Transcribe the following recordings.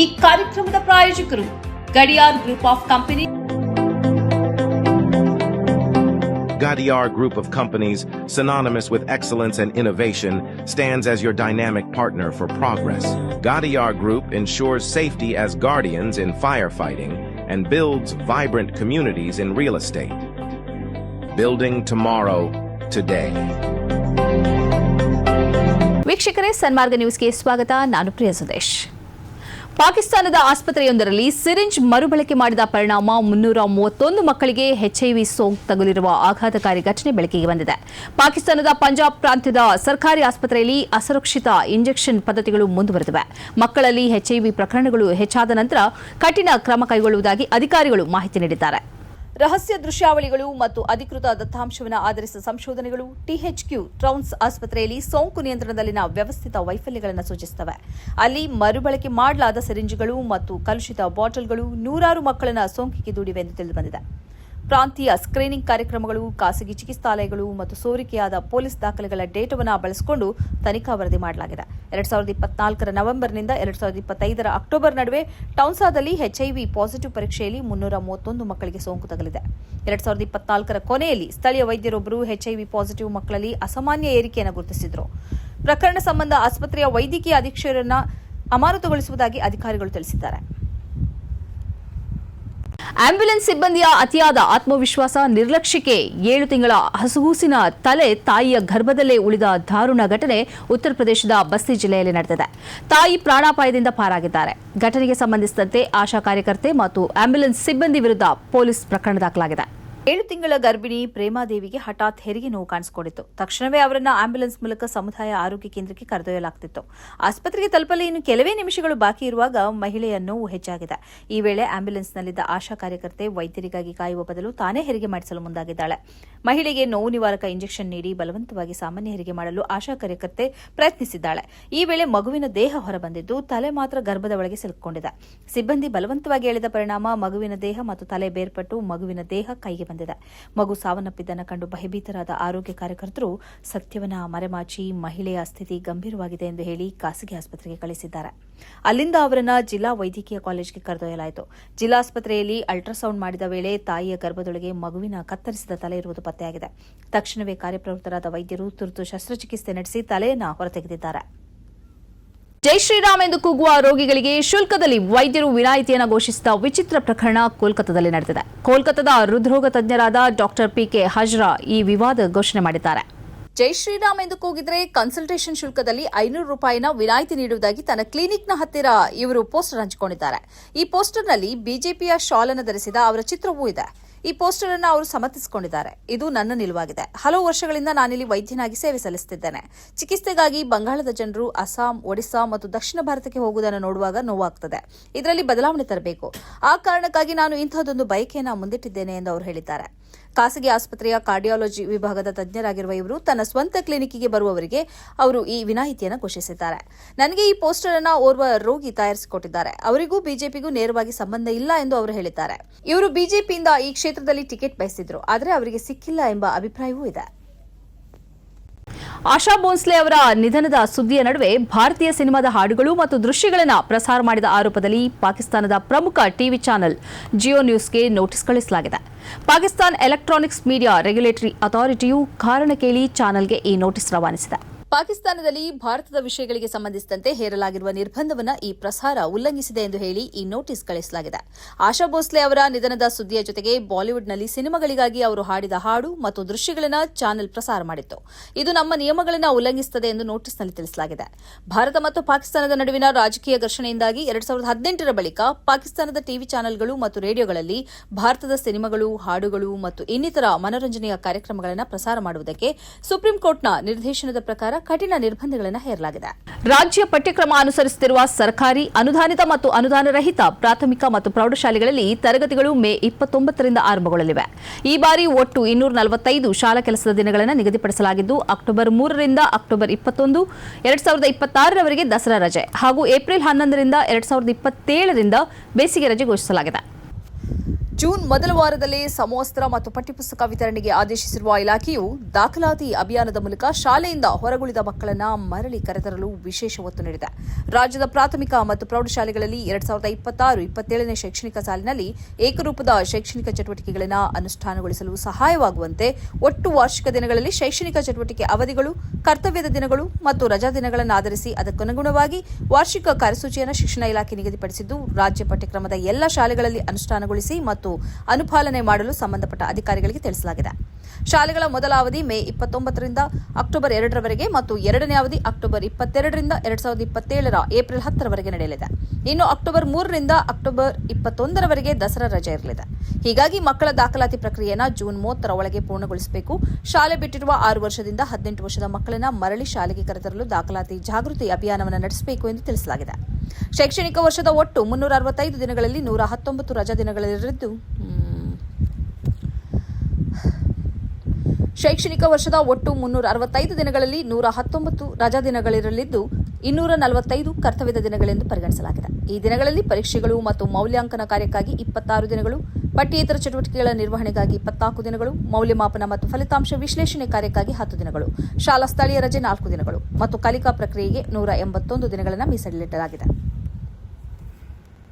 ಈ ಕಾರ್ಯಕ್ರಮದ ಪ್ರಾಯೋಜಕರು Gadiyar group of company. Gadiar Group of Companies, synonymous with excellence and innovation, stands as your dynamic partner for progress. Gadiar Group ensures safety as guardians in firefighting and builds vibrant communities in real estate. Building tomorrow, today. ವೀಕ್ಷಕರೇ, ಸನ್ಮಾರ್ಗ ನ್ಯೂಸ್ಗೆ ಸ್ವಾಗತ. ನಾನು ಪ್ರಿಯ ಸುದೇಶ್. ಪಾಕಿಸ್ತಾನದ ಆಸ್ಪತ್ರೆಯೊಂದರಲ್ಲಿ syringe ಮರುಬಳಕೆ ಮಾಡಿದ ಪರಿಣಾಮ 331 ಮಕ್ಕಳಿಗೆ HIV ಸೋಂಕು ತಗುಲಿರುವ ಆಘಾತಕಾರಿ ಘಟನೆ ಬೆಳಕಿಗೆ ಬಂದಿದೆ. ಪಾಕಿಸ್ತಾನದ ಪಂಜಾಬ್ ಪ್ರಾಂತ್ಯದ ಸರ್ಕಾರಿ ಆಸ್ಪತ್ರೆಯಲ್ಲಿ ಅಸುರಕ್ಷಿತ ಇಂಜೆಕ್ಷನ್ ಪದ್ಧತಿಗಳು ಮುಂದುವರೆದಿವೆ. ಮಕ್ಕಳಲ್ಲಿ ಎಚ್ಐವಿ ಪ್ರಕರಣಗಳು ಹೆಚ್ಚಾದ ನಂತರ ಕಠಿಣ ಕ್ರಮ ಕೈಗೊಳ್ಳುವುದಾಗಿ ಅಧಿಕಾರಿಗಳು ಮಾಹಿತಿ ನೀಡಿದ್ದಾರೆ. ರಹಸ್ಯ ದೃಶ್ಯಾವಳಿಗಳು ಮತ್ತು ಅಧಿಕೃತ ದತ್ತಾಂಶವನ್ನು ಆಧರಿಸಿದ ಸಂಶೋಧನೆಗಳು ಟಿಎಚ್ಕ್ಯೂ ಟ್ರೌನ್ಸ್ ಆಸ್ಪತ್ರೆಯಲ್ಲಿ ಸೋಂಕು ನಿಯಂತ್ರಣದಲ್ಲಿನ ವ್ಯವಸ್ಥಿತ ವೈಫಲ್ಯಗಳನ್ನು ಸೂಚಿಸುತ್ತವೆ. ಅಲ್ಲಿ ಮರುಬಳಕೆ ಮಾಡಲಾದ ಸಿರಿಂಜ್ಗಳು ಮತ್ತು ಕಲುಷಿತ ಬಾಟಲ್ಗಳು ನೂರಾರು ಮಕ್ಕಳನ್ನು ಸೋಂಕಿಗೆ ದೂಡಿವೆ ಎಂದು ತಿಳಿದುಬಂದಿದೆ. ಪ್ರಾಂತೀಯ ಸ್ಕ್ರೀನಿಂಗ್ ಕಾರ್ಯಕ್ರಮಗಳು, ಖಾಸಗಿ ಚಿಕಿತ್ಸಾಲಯಗಳು ಮತ್ತು ಸೋರಿಕೆಯಾದ ಪೊಲೀಸ್ ದಾಖಲೆಗಳ ಡೇಟಾವನ್ನು ಬಳಸಿಕೊಂಡು ತನಿಖಾ ವರದಿ ಮಾಡಲಾಗಿದೆ. 2024 ನವೆಂಬರ್ನಿಂದ 2025 ಅಕ್ಟೋಬರ್ ನಡುವೆ ಟೌನ್ಸಾದಲ್ಲಿ ಎಚ್ಐವಿ ಪಾಸಿಟಿವ್ ಪರೀಕ್ಷೆಯಲ್ಲಿ 331 ಮಕ್ಕಳಿಗೆ ಸೋಂಕು ತಗುಲಿದೆ. 2024 ಕೊನೆಯಲ್ಲಿ ಸ್ಥಳೀಯ ವೈದ್ಯರೊಬ್ಬರು ಎಚ್ಐವಿ ಪಾಸಿಟಿವ್ ಮಕ್ಕಳಲ್ಲಿ ಅಸಾಮಾನ್ಯ ಏರಿಕೆಯನ್ನು ಗುರುತಿಸಿದರು. ಪ್ರಕರಣ ಸಂಬಂಧ ಆಸ್ಪತ್ರೆಯ ವೈದ್ಯಕೀಯ ಅಧೀಕ್ಷಕರನ್ನು ಅಮಾನತುಗೊಳಿಸುವುದಾಗಿ ಅಧಿಕಾರಿಗಳು ತಿಳಿಸಿದ್ದಾರೆ. ಆಂಬ್ಯುಲೆನ್ಸ್ ಸಿಬ್ಬಂದಿಯ ಅತಿಯಾದ ಆತ್ಮವಿಶ್ವಾಸ, ನಿರ್ಲಕ್ಷ್ಯಕ್ಕೆ 7 ತಿಂಗಳ ಹಸುಗೂಸಿನ ತಲೆ ತಾಯಿಯ ಗರ್ಭದಲ್ಲೇ ಉಳಿದ ದಾರುಣ ಘಟನೆ ಉತ್ತರ ಪ್ರದೇಶದ ಬಸ್ತಿ ಜಿಲ್ಲೆಯಲ್ಲಿ ನಡೆದಿದೆ. ತಾಯಿ ಪ್ರಾಣಾಪಾಯದಿಂದ ಪಾರಾಗಿದ್ದಾರೆ. ಘಟನೆಗೆ ಸಂಬಂಧಿಸಿದಂತೆ ಆಶಾ ಕಾರ್ಯಕರ್ತೆ ಮತ್ತು ಆಂಬ್ಯುಲೆನ್ಸ್ ಸಿಬ್ಬಂದಿ ವಿರುದ್ಧ ಪೊಲೀಸ್ ಪ್ರಕರಣ ದಾಖಲಾಗಿದೆ. 7 ತಿಂಗಳ ಗರ್ಭಿಣಿ ಪ್ರೇಮಾದೇವಿಗೆ ಹಠಾತ್ ಹೆರಿಗೆ ನೋವು ಕಾಣಿಸಿಕೊಂಡಿತ್ತು. ತಕ್ಷಣವೇ ಅವರನ್ನು ಆಂಬ್ಯುಲೆನ್ಸ್ ಮೂಲಕ ಸಮುದಾಯ ಆರೋಗ್ಯ ಕೇಂದ್ರಕ್ಕೆ ಕರೆದೊಯ್ಯಲಾಗುತ್ತಿತ್ತು. ಆಸ್ಪತ್ರೆಗೆ ತಲುಪಲು ಇನ್ನು ಕೆಲವೇ ನಿಮಿಷಗಳು ಬಾಕಿ ಇರುವಾಗ ಮಹಿಳೆಯ ನೋವು ಹೆಚ್ಚಾಗಿದೆ. ಈ ವೇಳೆ ಆಂಬ್ಯುಲೆನ್ಸ್ನಲ್ಲಿದ್ದ ಆಶಾ ಕಾರ್ಯಕರ್ತೆ ವೈದ್ಯರಿಗಾಗಿ ಕಾಯುವ ಬದಲು ತಾನೇ ಹೆರಿಗೆ ಮಾಡಿಸಲು ಮುಂದಾಗಿದ್ದಾಳೆ. ಮಹಿಳೆಗೆ ನೋವು ನಿವಾರಕ ಇಂಜೆಕ್ಷನ್ ನೀಡಿ ಬಲವಂತವಾಗಿ ಸಾಮಾನ್ಯ ಹೆರಿಗೆ ಮಾಡಲು ಆಶಾ ಕಾರ್ಯಕರ್ತೆ ಪ್ರಯತ್ನಿಸಿದ್ದಾಳೆ. ಈ ವೇಳೆ ಮಗುವಿನ ದೇಹ ಹೊರಬಂದಿದ್ದು ತಲೆ ಮಾತ್ರ ಗರ್ಭದ ಒಳಗೆ ಸಿಲುಕೊಂಡಿದೆ. ಸಿಬ್ಬಂದಿ ಬಲವಂತವಾಗಿ ಎಳೆದ ಪರಿಣಾಮ ಮಗುವಿನ ದೇಹ ಮತ್ತು ತಲೆ ಬೇರ್ಪಟ್ಟು ಮಗುವಿನ ದೇಹ ಕೈಗೆ ಬಂದಿದೆ. ಮಗು ಸಾವನ್ನಪ್ಪಿದ್ದನ್ನು ಕಂಡು ಭಯಭೀತರಾದ ಆರೋಗ್ಯ ಕಾರ್ಯಕರ್ತರು ಸತ್ಯವನ್ನ ಮರೆಮಾಚಿ ಮಹಿಳೆಯ ಸ್ಥಿತಿ ಗಂಭೀರವಾಗಿದೆ ಎಂದು ಹೇಳಿ ಖಾಸಗಿ ಆಸ್ಪತ್ರೆಗೆ ಕಳಿಸಿದ್ದಾರೆ. ಅಲ್ಲಿಂದ ಅವರನ್ನು ಜಿಲ್ಲಾ ವೈದ್ಯಕೀಯ ಕಾಲೇಜಿಗೆ ಕರೆದೊಯ್ಯಲಾಯಿತು. ಜಿಲ್ಲಾಸ್ಪತ್ರೆಯಲ್ಲಿ ಅಲ್ಟ್ರಾಸೌಂಡ್ ಮಾಡಿದ ವೇಳೆ ತಾಯಿಯ ಗರ್ಭದೊಳಗೆ ಮಗುವಿನ ಕತ್ತರಿಸಿದ ತಲೆ ಇರುವುದು ಪತ್ತೆಯಾಗಿದೆ. ತಕ್ಷಣವೇ ಕಾರ್ಯಪ್ರವೃತ್ತರಾದ ವೈದ್ಯರು ತುರ್ತು ಶಸ್ತ್ರಚಿಕಿತ್ಸೆ ನಡೆಸಿ ತಲೆಯನ್ನು ಹೊರತೆಗೆದಿದ್ದಾರೆ. ಜೈ ಶ್ರೀರಾಮ್ ಎಂದು ಕೂಗುವ ರೋಗಿಗಳಿಗೆ ಶುಲ್ಕದಲ್ಲಿ ವೈದ್ಯರು ವಿನಾಯಿತಿಯನ್ನು ಘೋಷಿಸಿದ ವಿಚಿತ್ರ ಪ್ರಕರಣ ಕೋಲ್ಕತ್ತಾದಲ್ಲಿ ನಡೆದಿದೆ. ಕೋಲ್ಕತ್ತಾದ ಹೃದ್ರೋಗ ತಜ್ಞರಾದ ಡಾಕ್ಟರ್ ಪಿಕೆ ಹಜ್ರಾ ಈ ವಿವಾದ ಘೋಷಣೆ ಮಾಡಿದ್ದಾರೆ. ಜೈ ಶ್ರೀರಾಮ್ ಎಂದು ಕೂಗಿದ್ರೆ ಕನ್ಸಲ್ಟೇಷನ್ ಶುಲ್ಕದಲ್ಲಿ 500 ರೂಪಾಯಿನ ವಿನಾಯಿತಿ ನೀಡುವುದಾಗಿ ತನ್ನ ಕ್ಲಿನಿಕ್ನ ಹತ್ತಿರ ಇವರು ಪೋಸ್ಟರ್ ಹಂಚಿಕೊಂಡಿದ್ದಾರೆ. ಈ ಪೋಸ್ಟರ್ನಲ್ಲಿ ಬಿಜೆಪಿಯ ಶಾಲನ್ನು ಧರಿಸಿದ ಅವರ ಚಿತ್ರವೂ ಇದೆ. ಈ ಪೋಸ್ಟರ್ ಅನ್ನು ಅವರು ಸಮರ್ಥಿಸಿಕೊಂಡಿದ್ದಾರೆ. ಇದು ನನ್ನ ನಿಲುವಾಗಿದೆ. ಹಲವು ವರ್ಷಗಳಿಂದ ನಾನಿಲ್ಲಿ ವೈದ್ಯನಾಗಿ ಸೇವೆ ಸಲ್ಲಿಸುತ್ತಿದ್ದೇನೆ. ಚಿಕಿತ್ಸೆಗಾಗಿ ಬಂಗಾಳದ ಜನರು ಅಸ್ಸಾಂ, ಒಡಿಶಾ ಮತ್ತು ದಕ್ಷಿಣ ಭಾರತಕ್ಕೆ ಹೋಗುವುದನ್ನು ನೋಡುವಾಗ ನೋವಾಗುತ್ತದೆ. ಇದರಲ್ಲಿ ಬದಲಾವಣೆ ತರಬೇಕು. ಆ ಕಾರಣಕ್ಕಾಗಿ ನಾನು ಇಂತಹದೊಂದು ಬಯಕೆಯನ್ನು ಮುಂದಿಟ್ಟಿದ್ದೇನೆ ಎಂದು ಅವರು ಹೇಳಿದ್ದಾರೆ. ಖಾಸಗಿ ಆಸ್ಪತ್ರೆಯ ಕಾರ್ಡಿಯಾಲಜಿ ವಿಭಾಗದ ತಜ್ಞರಾಗಿರುವ ಇವರು ತನ್ನ ಸ್ವಂತ ಕ್ಲಿನಿಕ್ಗೆ ಬರುವವರಿಗೆ ಅವರು ಈ ವಿನಾಯಿತಿಯನ್ನು ಘೋಷಿಸಿದ್ದಾರೆ. ನನಗೆ ಈ ಪೋಸ್ಟರ್ ಅನ್ನು ಓರ್ವ ರೋಗಿ ತಯಾರಿಸಿಕೊಟ್ಟಿದ್ದಾರೆ. ಅವರಿಗೂ ಬಿಜೆಪಿಗೂ ನೇರವಾಗಿ ಸಂಬಂಧ ಇಲ್ಲ ಎಂದು ಅವರು ಹೇಳಿದ್ದಾರೆ. ಇವರು ಬಿಜೆಪಿಯಿಂದ ಈ ಕ್ಷೇತ್ರದಲ್ಲಿ ಟಿಕೆಟ್ ಬಯಸಿದ್ರು, ಆದರೆ ಅವರಿಗೆ ಸಿಕ್ಕಿಲ್ಲ ಎಂಬ ಅಭಿಪ್ರಾಯವೂ ಇದೆ. ಆಶಾ ಭೋನ್ಸ್ಲೆ ಅವರ ನಿಧನದ ಸುದ್ದಿಯ ನಡುವೆ ಭಾರತೀಯ ಸಿನಿಮಾದ ಹಾಡುಗಳು ಮತ್ತು ದೃಶ್ಯಗಳನ್ನು ಪ್ರಸಾರ ಮಾಡಿದ ಆರೋಪದಲ್ಲಿ ಪಾಕಿಸ್ತಾನದ ಪ್ರಮುಖ ಟಿವಿ ಚಾನೆಲ್ ಜಿಯೋ ನ್ಯೂಸ್ಗೆ ನೋಟಿಸ್ ಕಳಿಸಲಾಗಿದೆ. ಪಾಕಿಸ್ತಾನ್ ಎಲೆಕ್ಟ್ರಾನಿಕ್ಸ್ ಮೀಡಿಯಾ ರೆಗ್ಯುಲೇಟರಿ ಅಥಾರಿಟಿಯು ಕಾರಣ ಕೇಳಿ ಚಾನೆಲ್ಗೆ ಈ ನೋಟಿಸ್ ರವಾನಿಸಿದೆ. ಪಾಕಿಸ್ತಾನದಲ್ಲಿ ಭಾರತದ ವಿಷಯಗಳಿಗೆ ಸಂಬಂಧಿಸಿದಂತೆ ಹೇರಲಾಗಿರುವ ನಿರ್ಬಂಧವನ್ನು ಈ ಪ್ರಸಾರ ಉಲ್ಲಂಘಿಸಿದೆ ಎಂದು ಹೇಳಿ ಈ ನೋಟಿಸ್ ಕಳಿಸಲಾಗಿದೆ. ಆಶಾ ಭೋಸ್ಲೆ ಅವರ ನಿಧನದ ಸುದ್ದಿಯ ಜೊತೆಗೆ ಬಾಲಿವುಡ್ನಲ್ಲಿ ಸಿನಿಮಾಗಳಿಗಾಗಿ ಅವರು ಹಾಡಿದ ಹಾಡು ಮತ್ತು ದೃಶ್ಯಗಳನ್ನು ಚಾನೆಲ್ ಪ್ರಸಾರ ಮಾಡಿತ್ತು. ಇದು ನಮ್ಮ ನಿಯಮಗಳನ್ನು ಉಲ್ಲಂಘಿಸುತ್ತದೆ ಎಂದು ನೋಟಿಸ್ನಲ್ಲಿ ತಿಳಿಸಲಾಗಿದೆ. ಭಾರತ ಮತ್ತು ಪಾಕಿಸ್ತಾನದ ನಡುವಿನ ರಾಜಕೀಯ ಘರ್ಷಣೆಯಿಂದಾಗಿ 2018 ಬಳಿಕ ಪಾಕಿಸ್ತಾನದ ಟಿವಿ ಚಾನೆಲ್ಗಳು ಮತ್ತು ರೇಡಿಯೋಗಳಲ್ಲಿ ಭಾರತದ ಸಿನಿಮಾಗಳು, ಹಾಡುಗಳು ಮತ್ತು ಇನ್ನಿತರ ಮನೋರಂಜನೆಯ ಕಾರ್ಯಕ್ರಮಗಳನ್ನು ಪ್ರಸಾರ ಮಾಡುವುದಕ್ಕೆ ಸುಪ್ರೀಂ ಕೋರ್ಟ್ನ ನಿರ್ದೇಶನದ ಪ್ರಕಾರ ಕಠಿಣ ನಿರ್ಬಂಧಗಳನ್ನು ಹೇರಲಾಗಿದೆ. ರಾಜ್ಯ ಪಠ್ಯಕ್ರಮ ಅನುಸರಿಸುತ್ತಿರುವ ಸರ್ಕಾರಿ, ಅನುದಾನಿತ ಮತ್ತು ಅನುದಾನ ರಹಿತ ಪ್ರಾಥಮಿಕ ಮತ್ತು ಪ್ರೌಢಶಾಲೆಗಳಲ್ಲಿ ತರಗತಿಗಳು ಮೇ 29ರಿಂದ ಆರಂಭಗೊಳ್ಳಲಿವೆ. ಈ ಬಾರಿ ಒಟ್ಟು 245 ಶಾಲಾ ಕೆಲಸದ ದಿನಗಳನ್ನು ನಿಗದಿಪಡಿಸಲಾಗಿದ್ದು, ಅಕ್ಟೋಬರ್ 3ರಿಂದ ಅಕ್ಟೋಬರ್ 21, 2026ರವರೆಗೆ ದಸರಾ ರಜೆ ಹಾಗೂ ಏಪ್ರಿಲ್ 11ರಿಂದ 2027ರಿಂದ ಬೇಸಿಗೆ ರಜೆ ಘೋಷಿಸಲಾಗಿದೆ. ಜೂನ್ ಮೊದಲ ವಾರದಲ್ಲೇ ಸಮವಸ್ತ್ರ ಮತ್ತು ಪಠ್ಯಪುಸ್ತಕ ವಿತರಣೆಗೆ ಆದೇಶಿಸಿರುವ ಇಲಾಖೆಯು ದಾಖಲಾತಿ ಅಭಿಯಾನದ ಮೂಲಕ ಶಾಲೆಯಿಂದ ಹೊರಗುಳಿದ ಮಕ್ಕಳನ್ನು ಮರಳಿ ಕರೆತರಲು ವಿಶೇಷ ಒತ್ತು ನೀಡಿದೆ. ರಾಜ್ಯದ ಪ್ರಾಥಮಿಕ ಮತ್ತು ಪ್ರೌಢಶಾಲೆಗಳಲ್ಲಿ 2026-27ನೇ ಶೈಕ್ಷಣಿಕ ಸಾಲಿನಲ್ಲಿ ಏಕರೂಪದ ಶೈಕ್ಷಣಿಕ ಚಟುವಟಿಕೆಗಳನ್ನು ಅನುಷ್ಠಾನಗೊಳಿಸಲು ಸಹಾಯವಾಗುವಂತೆ ಒಟ್ಟು ವಾರ್ಷಿಕ ದಿನಗಳಲ್ಲಿ ಶೈಕ್ಷಣಿಕ ಚಟುವಟಿಕೆ ಅವಧಿಗಳು, ಕರ್ತವ್ಯದ ದಿನಗಳು ಮತ್ತು ರಜಾ ದಿನಗಳನ್ನು ಆಧರಿಸಿ ಅದಕ್ಕನುಗುಣವಾಗಿ ವಾರ್ಷಿಕ ಕಾರ್ಯಸೂಚಿಯನ್ನು ಶಿಕ್ಷಣ ಇಲಾಖೆ ನಿಗದಿಪಡಿಸಿದ್ದು, ರಾಜ್ಯ ಪಠ್ಯಕ್ರಮದ ಎಲ್ಲ ಶಾಲೆಗಳಲ್ಲಿ ಅನುಷ್ಠಾನಗೊಳಿಸಿ ಮತ್ತು ಅನುಪಾಲನೆ ಮಾಡಲು ಸಂಬಂಧಪಟ್ಟ ಅಧಿಕಾರಿಗಳಿಗೆ ತಿಳಿಸಲಾಗಿದೆ. ಶಾಲೆಗಳ ಮೊದಲ ಅವಧಿ ಮೇ 29ರಿಂದ ಅಕ್ಟೋಬರ್ 2ರವರೆಗೆ ಮತ್ತು ಎರಡನೇ ಅವಧಿ ಅಕ್ಟೋಬರ್ 22ರಿಂದ 2027ರ ಏಪ್ರಿಲ್ 10ರವರೆಗೆ ನಡೆಯಲಿದೆ. ಇನ್ನು ಅಕ್ಟೋಬರ್ 3ರಿಂದ ಅಕ್ಟೋಬರ್ 21ರವರೆಗೆ ದಸರಾ ರಜೆ ಇರಲಿದೆ. ಹೀಗಾಗಿ ಮಕ್ಕಳ ದಾಖಲಾತಿ ಪ್ರಕ್ರಿಯೆಯನ್ನು ಜೂನ್ 30ರ ಒಳಗೆ ಪೂರ್ಣಗೊಳಿಸಬೇಕು. ಶಾಲೆ ಬಿಟ್ಟಿರುವ 6 ವರ್ಷದಿಂದ 18 ವರ್ಷದ ಮಕ್ಕಳನ್ನು ಮರಳಿ ಶಾಲೆಗೆ ಕರೆತರಲು ದಾಖಲಾತಿ ಜಾಗೃತಿ ಅಭಿಯಾನವನ್ನು ನಡೆಸಬೇಕು ಎಂದು ತಿಳಿಸಲಾಗಿದೆ. ಶೈಕ್ಷಣಿಕ ವರ್ಷದ ಒಟ್ಟು 365 ದಿನಗಳಲ್ಲಿ 119 ರಜಾ ದಿನಗಳಿರಲಿದ್ದು ಶೈಕ್ಷಣಿಕ ವರ್ಷದ ಒಟ್ಟು 365 ದಿನಗಳಲ್ಲಿ 119 ರಜಾ ದಿನಗಳಿರಲಿದ್ದು 245 ಕರ್ತವ್ಯದ ದಿನಗಳೆಂದು ಪರಿಗಣಿಸಲಾಗಿದೆ. ಈ ದಿನಗಳಲ್ಲಿ ಪರೀಕ್ಷೆಗಳು ಮತ್ತು ಮೌಲ್ಯಾಂಕನ ಕಾರ್ಯಕ್ಕಾಗಿ 26 ದಿನಗಳು, ಪಠ್ಯೇತರ ಚಟುವಟಿಕೆಗಳ ನಿರ್ವಹಣೆಗಾಗಿ 24 ದಿನಗಳು, ಮೌಲ್ಯಮಾಪನ ಮತ್ತು ಫಲಿತಾಂಶ ವಿಶ್ಲೇಷಣೆ ಕಾರ್ಯಕ್ಕಾಗಿ 10 ದಿನಗಳು, ಶಾಲಾ ಸ್ಥಳೀಯ ರಜೆ 4 ದಿನಗಳು ಮತ್ತು ಕಲಿಕಾ ಪ್ರಕ್ರಿಯೆಗೆ 181 ದಿನಗಳನ್ನು ಮೀಸಲಿಡಲಾಗಿದೆ.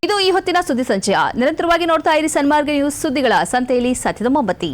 ಇದು ಈ ಹೊತ್ತಿನ ಸುದ್ದಿ ಸಂಚಯ. ನಿರಂತರವಾಗಿ ನೋಡ್ತಾ ಇರಿ ಸನ್ಮಾರ್ಗ ನ್ಯೂಸ್, ಸುದ್ದಿಗಳ ಸಂತೆಯಲ್ಲಿ ಸತ್ಯದ ಮೊಂಬತ್ತಿ.